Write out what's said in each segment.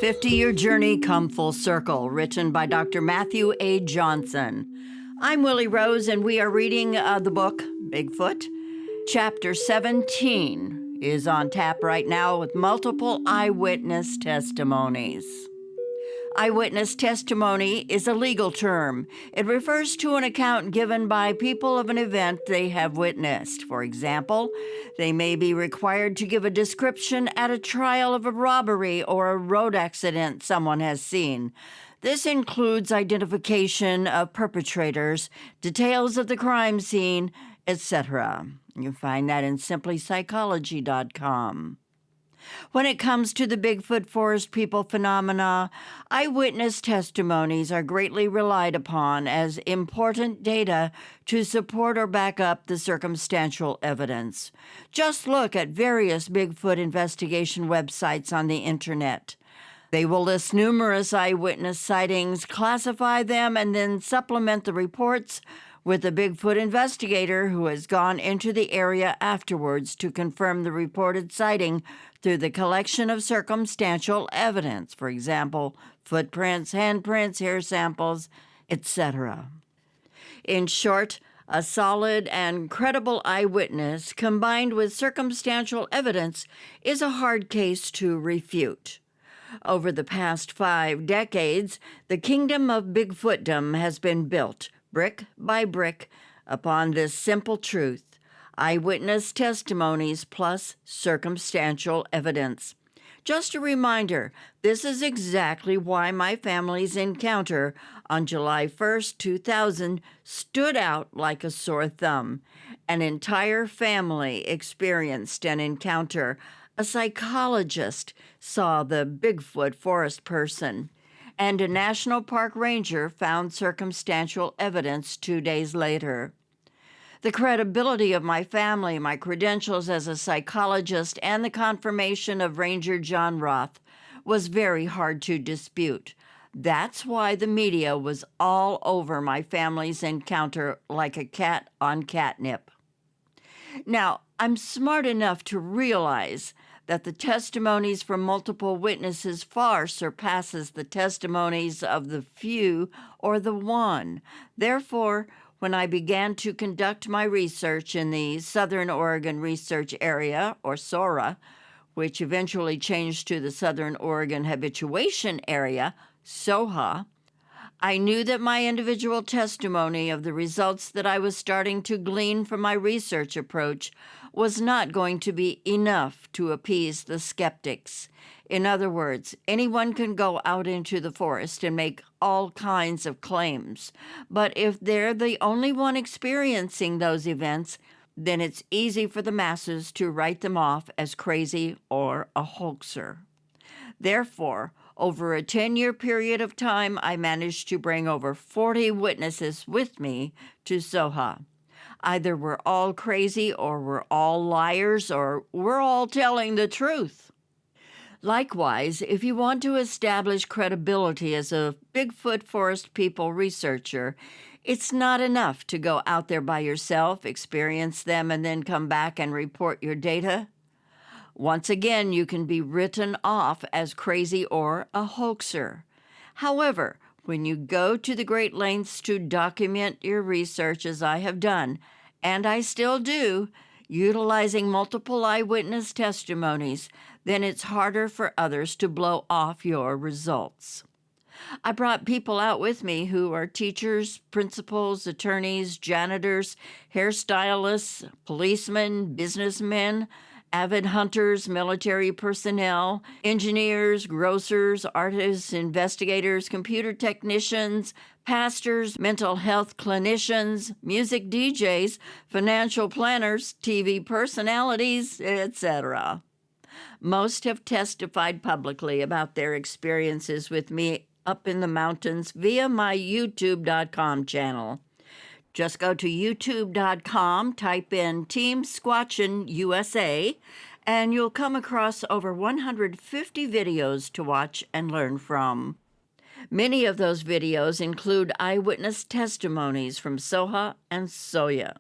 50-Year Journey Come Full Circle, written by Dr. Matthew A. Johnson. I'm Willie Rose, and we are reading the book, Bigfoot. Chapter 17 is on tap right now with multiple eyewitness testimonies. Eyewitness testimony is a legal term. It refers to an account given by people of an event they have witnessed. For example, they may be required to give a description at a trial of a robbery or a road accident someone has seen. This includes identification of perpetrators, details of the crime scene, etc. You can find that in simplypsychology.com. When it comes to the Bigfoot Forest People phenomena, eyewitness testimonies are greatly relied upon as important data to support or back up the circumstantial evidence. Just look at various Bigfoot investigation websites on the internet. They will list numerous eyewitness sightings, classify them, and then supplement the reports with a Bigfoot investigator who has gone into the area afterwards to confirm the reported sighting through the collection of circumstantial evidence, for example, footprints, handprints, hair samples, etc. In short, a solid and credible eyewitness combined with circumstantial evidence is a hard case to refute. Over the past 5 decades, the kingdom of Bigfootdom has been built, brick by brick, upon this simple truth: eyewitness testimonies plus circumstantial evidence. Just a reminder, this is exactly why my family's encounter on July 1st, 2000 stood out like a sore thumb. An entire family experienced an encounter. A psychologist saw the Bigfoot Forest Person, and a National Park ranger found circumstantial evidence 2 days later. The credibility of my family, my credentials as a psychologist, and the confirmation of Ranger John Roth was very hard to dispute. That's why the media was all over my family's encounter like a cat on catnip. Now, I'm smart enough to realize that the testimonies from multiple witnesses far surpasses the testimonies of the few or the one. Therefore, when I began to conduct my research in the Southern Oregon Research Area, or SORA, which eventually changed to the Southern Oregon Habituation Area, SOHA, I knew that my individual testimony of the results that I was starting to glean from my research approach was not going to be enough to appease the skeptics. In other words, anyone can go out into the forest and make all kinds of claims, but if they're the only one experiencing those events, then it's easy for the masses to write them off as crazy or a hoaxer. Therefore, over a 10-year period of time, I managed to bring over 40 witnesses with me to SOHA. Either we're all crazy, or we're all liars, or we're all telling the truth. Likewise, if you want to establish credibility as a Bigfoot Forest People researcher, it's not enough to go out there by yourself, experience them, and then come back and report your data. Once again, you can be written off as crazy or a hoaxer. However, when you go to the great lengths to document your research, as I have done, and I still do, utilizing multiple eyewitness testimonies, then it's harder for others to blow off your results. I brought people out with me who are teachers, principals, attorneys, janitors, hairstylists, policemen, businessmen, avid hunters, military personnel, engineers, grocers, artists, investigators, computer technicians, pastors, mental health clinicians, music DJs, financial planners, TV personalities, etc. Most have testified publicly about their experiences with me up in the mountains via my YouTube.com channel. Just go to youtube.com, type in Team Squatchin USA, and you'll come across over 150 videos to watch and learn from. Many of those videos include eyewitness testimonies from SOHA and SOYA.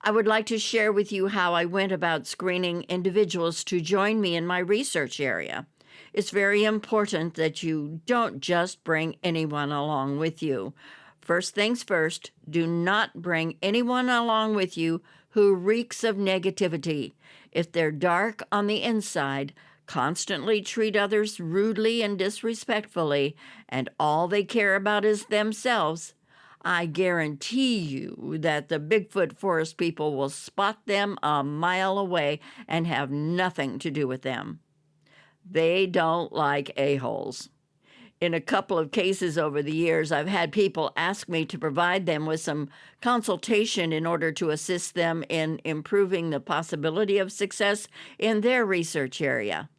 I would like to share with you how I went about screening individuals to join me in my research area. It's very important that you don't just bring anyone along with you. First things first, do not bring anyone along with you who reeks of negativity. If they're dark on the inside, constantly treat others rudely and disrespectfully, and all they care about is themselves, I guarantee you that the Bigfoot Forest people will spot them a mile away and have nothing to do with them. They don't like a-holes. In a couple of cases over the years, I've had people ask me to provide them with some consultation in order to assist them in improving the possibility of success in their research area.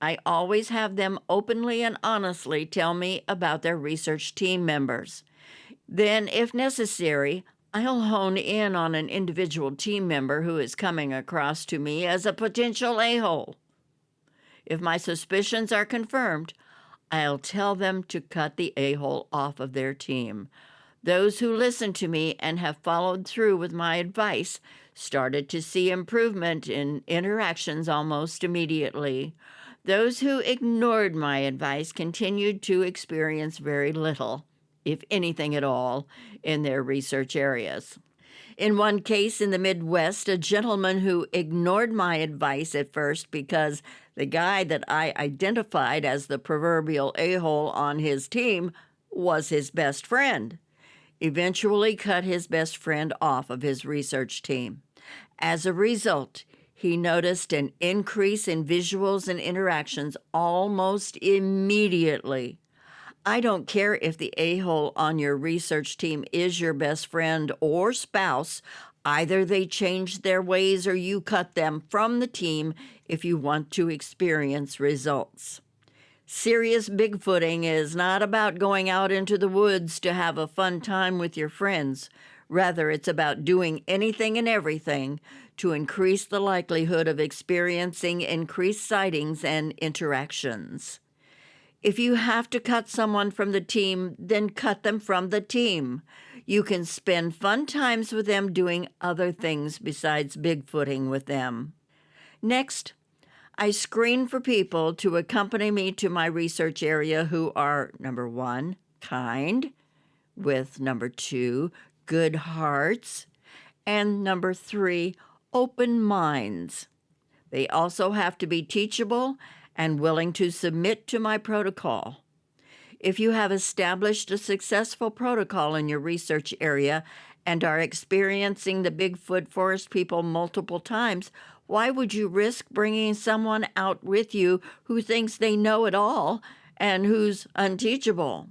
I always have them openly and honestly tell me about their research team members. Then, if necessary, I'll hone in on an individual team member who is coming across to me as a potential a-hole. If my suspicions are confirmed, I'll tell them to cut the a-hole off of their team. Those who listen to me and have followed through with my advice started to see improvement in interactions almost immediately. Those who ignored my advice continued to experience very little, if anything at all, in their research areas. In one case in the Midwest, a gentleman who ignored my advice at first because the guy that I identified as the proverbial a-hole on his team was his best friend, eventually cut his best friend off of his research team. As a result, he noticed an increase in visuals and interactions almost immediately. I don't care if the a-hole on your research team is your best friend or spouse. Either they change their ways or you cut them from the team if you want to experience results. Serious Bigfooting is not about going out into the woods to have a fun time with your friends. Rather, it's about doing anything and everything to increase the likelihood of experiencing increased sightings and interactions. If you have to cut someone from the team, then cut them from the team. You can spend fun times with them doing other things besides Bigfooting with them. Next, I screen for people to accompany me to my research area who are, number 1, kind, with number 2, good hearts, and number 3, open minds. They also have to be teachable and willing to submit to my protocol. If you have established a successful protocol in your research area and are experiencing the Bigfoot Forest people multiple times, why would you risk bringing someone out with you who thinks they know it all and who's unteachable?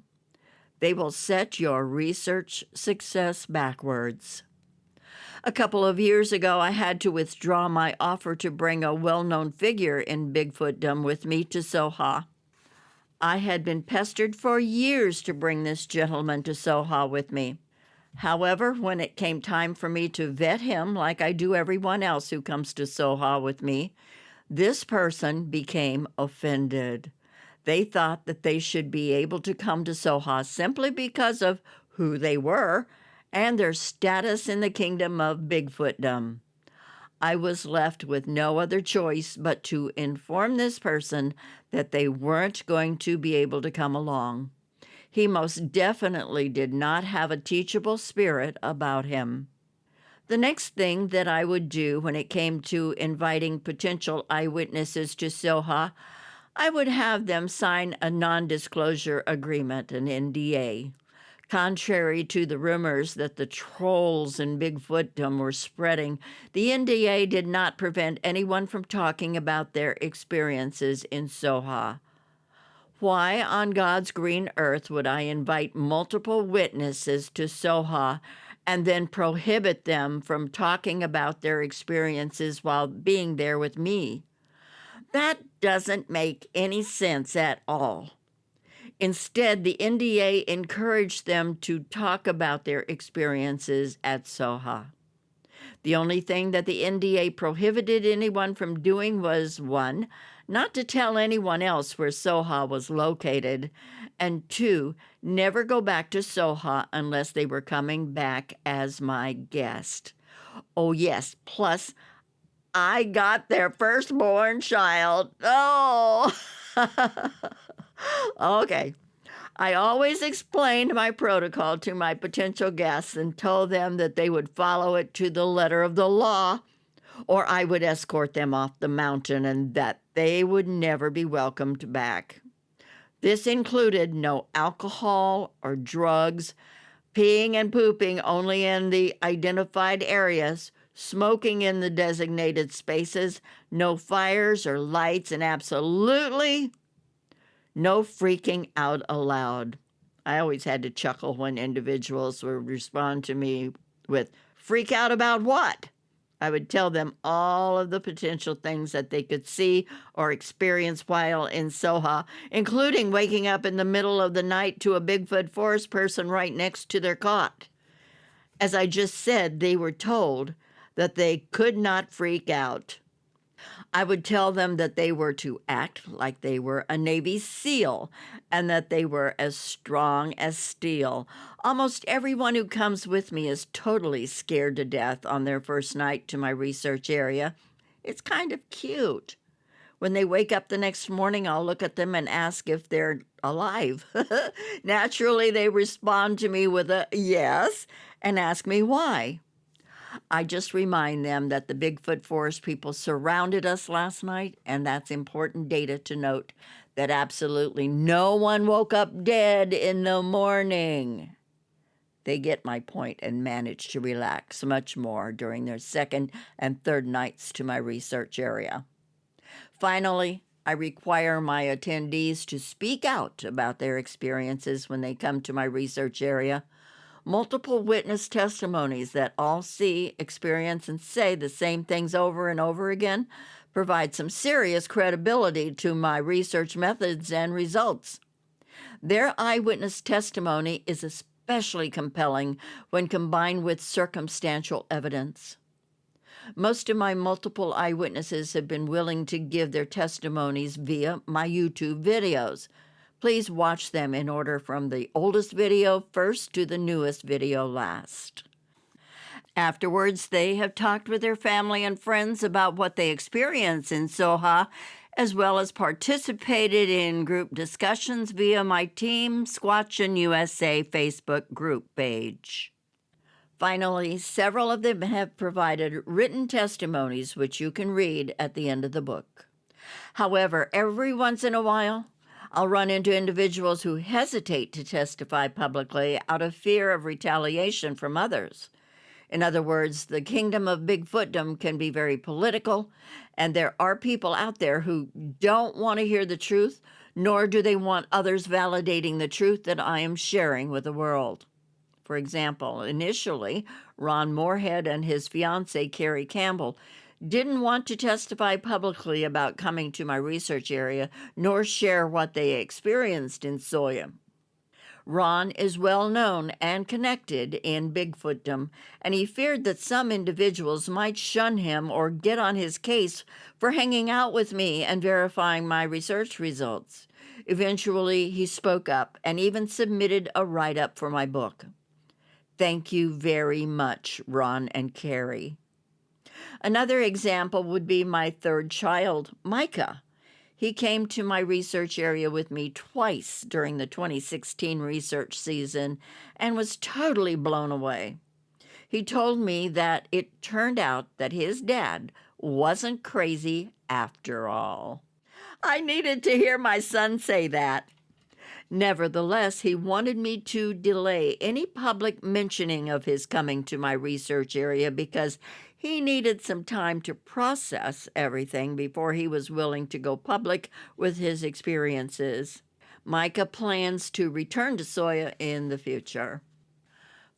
They will set your research success backwards. A couple of years ago, I had to withdraw my offer to bring a well-known figure in Bigfootdom with me to Soha. I had been pestered for years to bring this gentleman to Soha with me. However, when it came time for me to vet him like I do everyone else who comes to Soha with me, this person became offended. They thought that they should be able to come to Soha simply because of who they were and their status in the kingdom of Bigfootdom. I was left with no other choice but to inform this person that they weren't going to be able to come along. He most definitely did not have a teachable spirit about him. The next thing that I would do when it came to inviting potential eyewitnesses to Soha, I would have them sign a non-disclosure agreement, an NDA. Contrary to the rumors that the trolls in Bigfootdom were spreading, the NDA did not prevent anyone from talking about their experiences in Soha. Why on God's green earth would I invite multiple witnesses to Soha and then prohibit them from talking about their experiences while being there with me? That doesn't make any sense at all. Instead, the NDA encouraged them to talk about their experiences at Soha. The only thing that the NDA prohibited anyone from doing was 1, not to tell anyone else where Soha was located, and 2, never go back to Soha unless they were coming back as my guest. Oh yes, plus I got their firstborn child. Oh! Okay. I always explained my protocol to my potential guests and told them that they would follow it to the letter of the law, or I would escort them off the mountain and that they would never be welcomed back. This included no alcohol or drugs, peeing and pooping only in the identified areas, smoking in the designated spaces, no fires or lights, and absolutely no freaking out aloud. I always had to chuckle when individuals would respond to me with, "Freak out about what?" I would tell them all of the potential things that they could see or experience while in Soha, including waking up in the middle of the night to a Bigfoot Forest Person right next to their cot. As I just said, they were told that they could not freak out. I would tell them that they were to act like they were a Navy SEAL and that they were as strong as steel. Almost everyone who comes with me is totally scared to death on their first night to my research area. It's kind of cute. When they wake up the next morning, I'll look at them and ask if they're alive. Naturally, they respond to me with a yes and ask me why. I just remind them that the Bigfoot Forest people surrounded us last night, and that's important data to note that absolutely no one woke up dead in the morning. They get my point and manage to relax much more during their second and third nights to my research area. Finally, I require my attendees to speak out about their experiences when they come to my research area. Multiple witness testimonies that all see, experience, and say the same things over and over again provide some serious credibility to my research methods and results. Their eyewitness testimony is especially compelling when combined with circumstantial evidence. Most of my multiple eyewitnesses have been willing to give their testimonies via my YouTube videos. Please watch them in order from the oldest video first to the newest video last. Afterwards, they have talked with their family and friends about what they experience in Soha, as well as participated in group discussions via my Team Squatchin USA Facebook group page. Finally, several of them have provided written testimonies which you can read at the end of the book. However, every once in a while, I'll run into individuals who hesitate to testify publicly out of fear of retaliation from others. In other words, the kingdom of Bigfootdom can be very political, and there are people out there who don't want to hear the truth, nor do they want others validating the truth that I am sharing with the world. For example, initially, Ron Moorhead and his fiancée, Carrie Campbell, didn't want to testify publicly about coming to my research area, nor share what they experienced in Soya. Ron is well known and connected in Bigfootdom, and he feared that some individuals might shun him or get on his case for hanging out with me and verifying my research results. Eventually, he spoke up and even submitted a write-up for my book. Thank you very much, Ron and Carrie. Another example would be my third child, Micah. He came to my research area with me twice during the 2016 research season and was totally blown away. He told me that it turned out that his dad wasn't crazy after all. I needed to hear my son say that. Nevertheless, he wanted me to delay any public mentioning of his coming to my research area because he needed some time to process everything before he was willing to go public with his experiences. Micah plans to return to Soya in the future.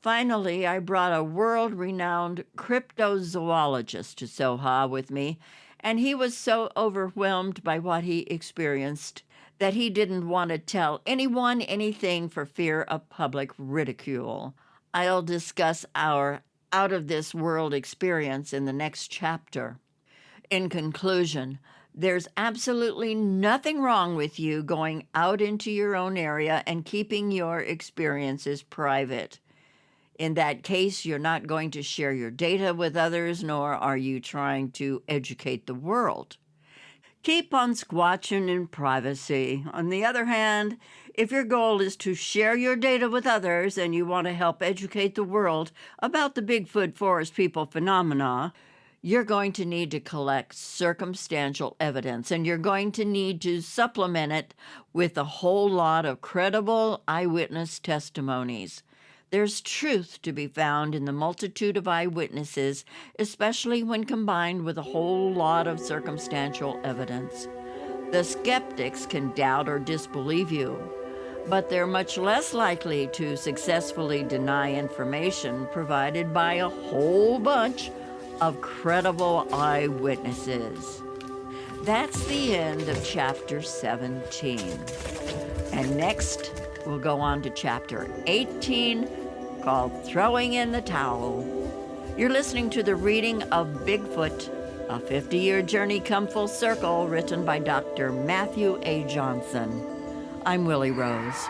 Finally, I brought a world-renowned cryptozoologist to Soha with me, and he was so overwhelmed by what he experienced that he didn't want to tell anyone anything for fear of public ridicule. I'll discuss our out-of-this-world experience in the next chapter. In conclusion, there's absolutely nothing wrong with you going out into your own area and keeping your experiences private. In that case, you're not going to share your data with others, nor are you trying to educate the world. Keep on squatching in privacy. On the other hand, if your goal is to share your data with others and you want to help educate the world about the Bigfoot Forest People phenomena, you're going to need to collect circumstantial evidence, and you're going to need to supplement it with a whole lot of credible eyewitness testimonies. There's truth to be found in the multitude of eyewitnesses, especially when combined with a whole lot of circumstantial evidence. The skeptics can doubt or disbelieve you, but they're much less likely to successfully deny information provided by a whole bunch of credible eyewitnesses. That's the end of chapter 17. And next, we'll go on to chapter 18, called Throwing in the Towel. You're listening to the reading of Bigfoot, a 50-year journey come full circle, written by Dr. Matthew A. Johnson. I'm Willie Rose.